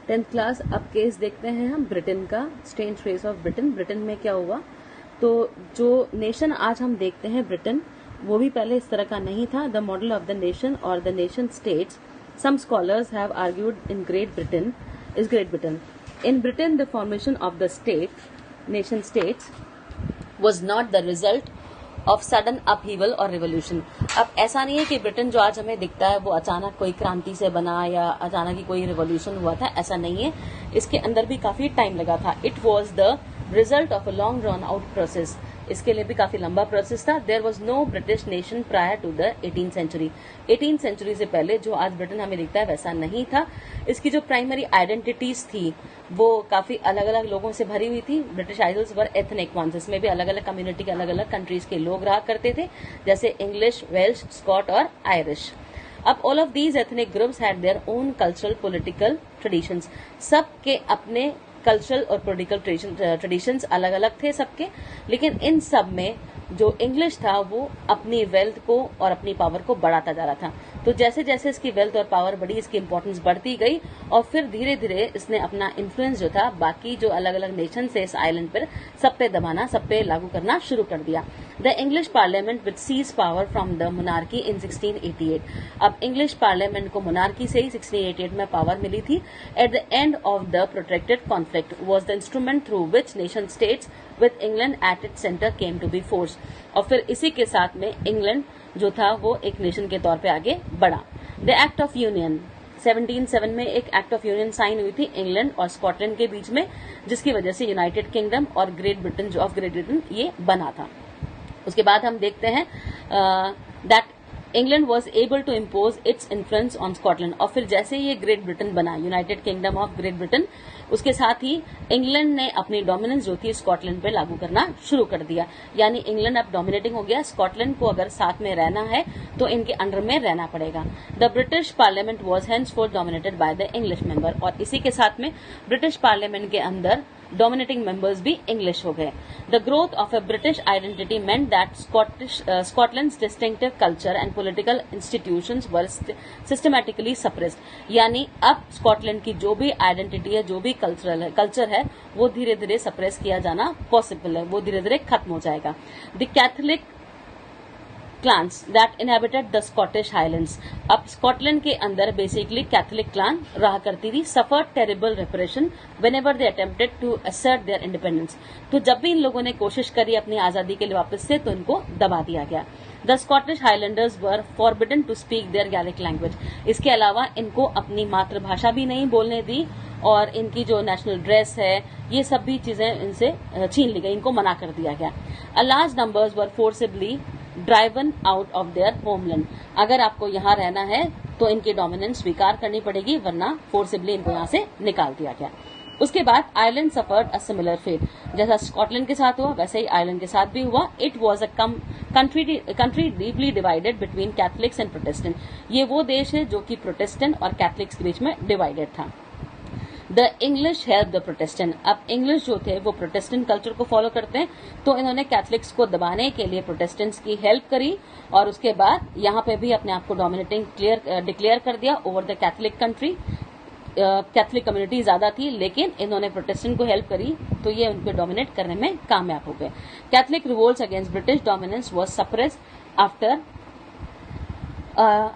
10th class. अब case देखते हैं हम ब्रिटेन का, strange face of Britain. Britain में क्या हुआ, तो जो नेशन आज हम देखते हैं ब्रिटेन, वो भी पहले इस तरह का नहीं था। The model of the nation और the nation states, some scholars have argued in Great Britain is Great Britain. In Britain the formation of the state nation states was not the result of sudden upheaval और revolution। अब ऐसा नहीं है कि Britain जो आज हमें दिखता है वो अचानक कोई क्रांति से बना या अचानक ही कोई रिवॉल्यूशन हुआ था, ऐसा नहीं है। इसके अंदर भी काफी टाइम लगा था। It was the result of a long drawn out process. इसके लिए भी काफी लंबा प्रोसेस था। There was no British nation prior to the 18th century. 18th century से पहले जो आज ब्रिटेन हमें दिखता है वैसा नहीं था। इसकी जो प्राइमरी आइडेंटिटीज थी वो काफी अलग अलग लोगों से भरी हुई थी। ब्रिटिश आइडल्स वर एथनिक वंस, इसमें भी अलग अलग कम्युनिटी के अलग अलग कंट्रीज के लोग रहा करते थे, जैसे इंग्लिश, वेल्श, स्कॉट और आयरिश। अब all of these ethnic groups had their own cultural political traditions. सबके अपने कल्चरल और पॉलिटिकल ट्रेडिशंस अलग अलग थे सबके, लेकिन इन सब में जो इंग्लिश था वो अपनी वेल्थ को और अपनी पावर को बढ़ाता जा रहा था। तो जैसे जैसे इसकी वेल्थ और पावर बढ़ी, इसकी इंपॉर्टेंस बढ़ती गई और फिर धीरे धीरे इसने अपना इन्फ्लुएंस जो था बाकी जो अलग अलग नेशन से इस आइलैंड पर सब पे दबाना, सब पे लागू करना शुरू कर दिया। The English parliament which seized power from the monarchy in 1688। अब इंग्लिश पार्लियामेंट को मोनार्की से ही 1688 में पावर मिली थी। At the end of the protracted conflict was the instrument through which nation states with England at its centre came to be force. और फिर इसी के साथ में इंग्लैंड जो था वो एक नेशन के तौर पे आगे बढ़ा। द एक्ट ऑफ यूनियन 1707 में एक एक्ट ऑफ यूनियन साइन हुई थी इंग्लैंड और स्कॉटलैंड के बीच में, जिसकी वजह से यूनाइटेड किंगडम और ग्रेट ब्रिटेन जो ऑफ ग्रेट ब्रिटेन ये बना था। उसके बाद हम देखते हैं that England was able to impose its influence on Scotland. और फिर जैसे ये ग्रेट ब्रिटेन बना, United Kingdom of Great Britain, उसके साथ ही इंग्लैंड ने अपनी डोमिनेंस जो थी स्कॉटलैंड पे लागू करना शुरू कर दिया। यानी इंग्लैंड अब डोमिनेटिंग हो गया। स्कॉटलैंड को अगर साथ में रहना है तो इनके अंडर में रहना पड़ेगा। The British parliament was henceforth dominated by the English member. और इसी के साथ में ब्रिटिश पार्लियामेंट के अंदर डोमिनेटिंग मेंबर्स भी इंग्लिश हो गए। The growth of a British identity meant that Scotland's distinctive culture and political institutions were systematically suppressed। यानी अब स्कॉटलैंड की जो भी आइडेंटिटी है, जो भी कल्चर है, वो धीरे धीरे सप्रेस किया जाना पॉसिबल है, वो धीरे धीरे खत्म हो जाएगा। The Catholic clans that inhabited the Scottish Highlands। अब स्कॉटलैंड के अंदर बेसिकली कैथोलिक क्लान रहा करती थी। suffered terrible repression whenever they attempted to assert their independence। तो जब भी इन लोगों ने कोशिश करी अपनी आजादी के लिए वापस से, तो इनको दबा दिया गया। The Scottish Highlanders were forbidden to speak their Gaelic language। इसके अलावा इनको अपनी मातृभाषा भी नहीं बोलने दी और इनकी जो नेशनल ड्रेस है, ये सब भी चीजें इनसे छीन ली गई, इनको मना कर दिया गया। A large numbers were forcibly driven out of their homeland. अगर आपको यहाँ रहना है तो इनकी डोमिनेंस स्वीकार करनी पड़ेगी, वरना फोर्सिबली इनको यहाँ से निकाल दिया गया। उसके बाद Ireland suffered a similar fate. जैसा स्कॉटलैंड के साथ हुआ वैसे ही आयरलैंड के साथ भी हुआ। It was a country deeply divided between Catholics and Protestant. ये वो देश है जो कि प्रोटेस्टेंट और कैथलिक्स के बीच में डिवाइडेड था। The English help the Protestant. अब इंग्लिश जो थे वो प्रोटेस्टेंट कल्चर को फॉलो करते हैं, तो इन्होंने कैथलिक्स को दबाने के लिए प्रोटेस्टेंट्स की हेल्प करी और उसके बाद यहाँ पे भी अपने आप को डोमिनेटिंग डिक्लेयर कर दिया over the Catholic country. Catholic community ज्यादा थी, लेकिन इन्होंने प्रोटेस्टेंट को हेल्प करी तो ये उनको डोमिनेट करने में कामयाब हो गए। Catholic revolts against British dominance was suppressed after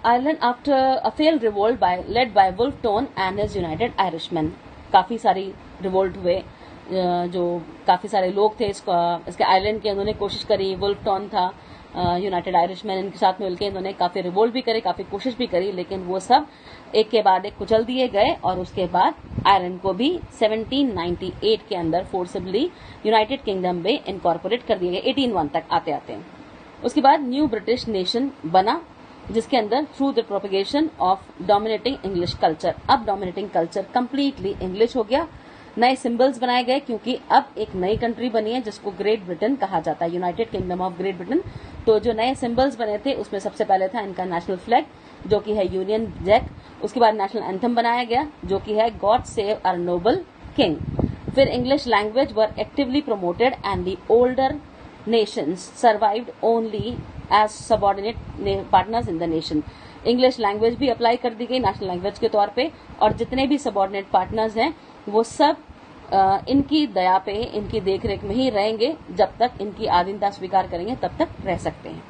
Ireland after a failed revolt led by Wolfe Tone and his United Irishmen। काफी सारी रिवोल्ट हुए, जो काफी सारे लोग थे इसके आयरलैंड के, उन्होंने कोशिश करी। वुल्फ टॉन था, यूनाइटेड आयरिशमैन, इनके साथ मिलकर इन्होंने काफी रिवोल्ट भी करे, काफी कोशिश भी करी, लेकिन वो सब एक के बाद एक कुचल दिए गए और उसके बाद आयरलैंड को भी 1798 के अंदर फोर्सिबली यूनाइटेड किंगडम में इनकॉर्पोरेट कर दिए गए, 1801 तक आते आते। उसके बाद न्यू ब्रिटिश नेशन बना, जिसके अंदर through the propagation of dominating English culture. अब डोमिनेटिंग कल्चर कंप्लीटली इंग्लिश हो गया। नए सिंबल्स बनाए गए क्योंकि अब एक नई कंट्री बनी है जिसको ग्रेट ब्रिटेन कहा जाता है, United Kingdom of Great Britain. तो जो नए सिंबल्स बने थे उसमें सबसे पहले था इनका नेशनल फ्लैग जो कि है यूनियन जैक। उसके बाद नेशनल एंथम बनाया गया जो कि है God save our noble king. फिर English language were actively promoted and the older nations survived only as subordinate partners in the nation। English language भी अप्लाई कर दी गई नेशनल लैंग्वेज के तौर पे, और जितने भी सबऑर्डिनेट पार्टनर्स हैं वो सब इनकी दया पे, इनकी देखरेख में ही रहेंगे। जब तक इनकी आधीनता स्वीकार करेंगे तब तक रह सकते हैं।